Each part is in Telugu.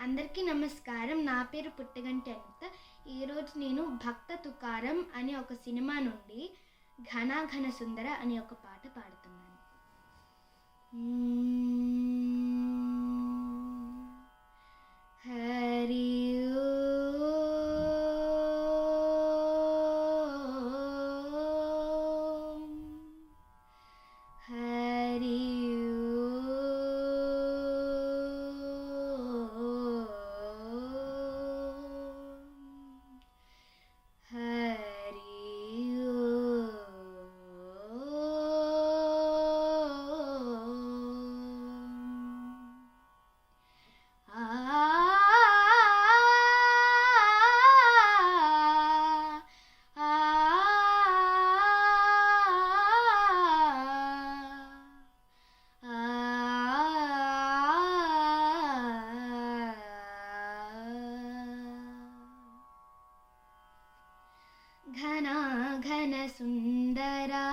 అందరికీ నమస్కారం. నా పేరు పుట్టగంటి అనిత. ఈరోజు నేను భక్త తుకారం అనే ఒక సినిమా నుండి ఘన ఘన సుందర అనే ఒక పాట పాడుతున్నాను. హరి ఘన ఘన సుందరా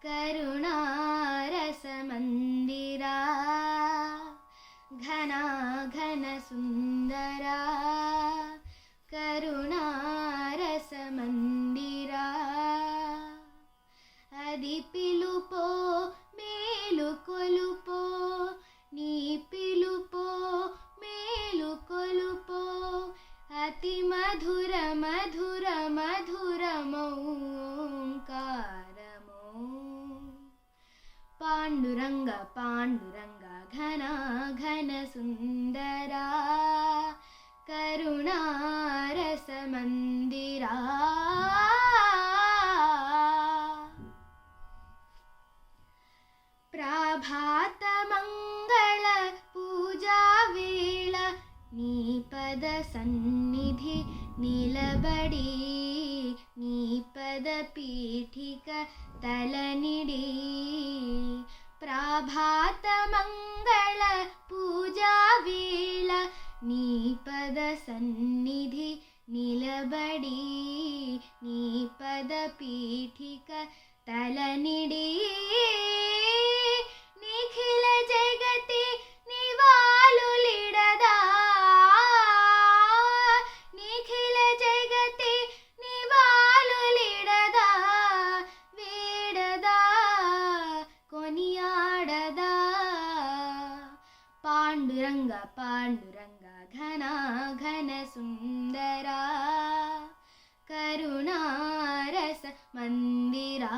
కరుణారస మందిరా, ఘన ఘన సుందరా కరుణారస మందిరా, అది పిలుపో మేలు కొలుపో, నీ పిలుపో మేలు కొలుపో, అతి మధుర మధుర మధురమౌంకారమో. పాండురంగ పాండురంగ ఘన ఘన సుందరా కరుణారస మందిరా. ప్రభాత మంగళ పూజా వేళ నీ పద సన్నిధి నిలబడి, నీ పద పీఠిక తలనిడి. ప్రభాత మంగళ పూజా వేళ నీ పద సన్నిధి నిలబడి, నీ పద పీఠిక తలనిడి. నిఖిల జగతి నివాళులిడదా, నిఖిల జగతి నివాళులిడదా, వేడదా కొనియాడదా. పాండురంగ పాండురంగ ఘన ఘన సుందరా కరుణారస మందిరా.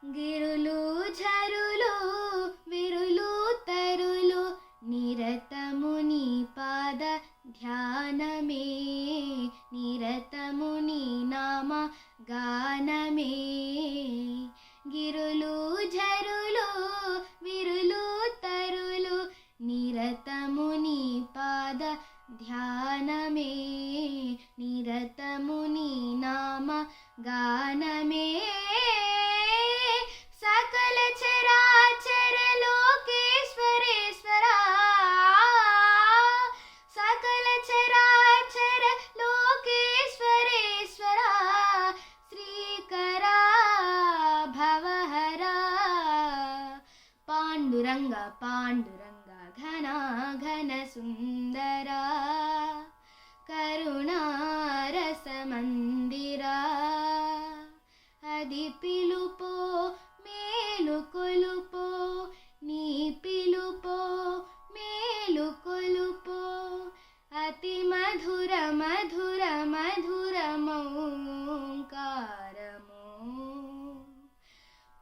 గిరులు ఝరులు విరులు తరులు నిరతము నీ పాద ధ్యానమే, నిరతము నీ నామ గానమే. గిరులు ఝరులు విరులు తరులు నిరతము నీ పాద ధ్యానమే, నిరతము నీ నామ గానమే. సకల చరాచర లోకేశ్వరేశ్వరా, సకల చరాచర లోకేశ్వరేశ్వరా, శ్రీకరా భవహరా. పాండురంగ పాండురంగ ఘన ఘన సుందరా కరుణారస మందిరా, అది పిలుపో మేలు కొలుపో, నీ పిలుపో మేలు కొలుపో, అతి మధుర మధుర మధురమౌంకారమో.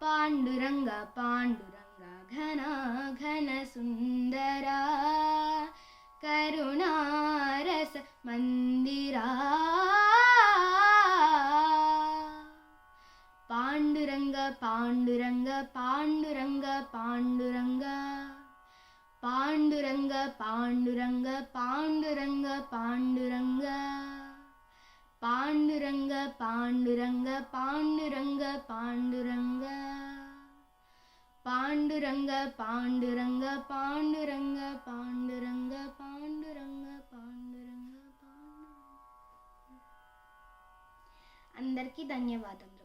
పాండురంగ పాండురంగ ఘన ఘన సుందరా కరుణారస మందిరా. పాండురంగ పాండురంగ పాండురంగ పాండురంగ, పాండురంగ పాండురంగ పాండురంగ పాండురంగ, పాండురంగ పాండురంగ పాండురంగ పాండురంగ, పాండురంగ పాండురంగ పాండురంగ పాండురంగ పాండురంగ పాండురంగ. అందరికీ ధన్యవాదం.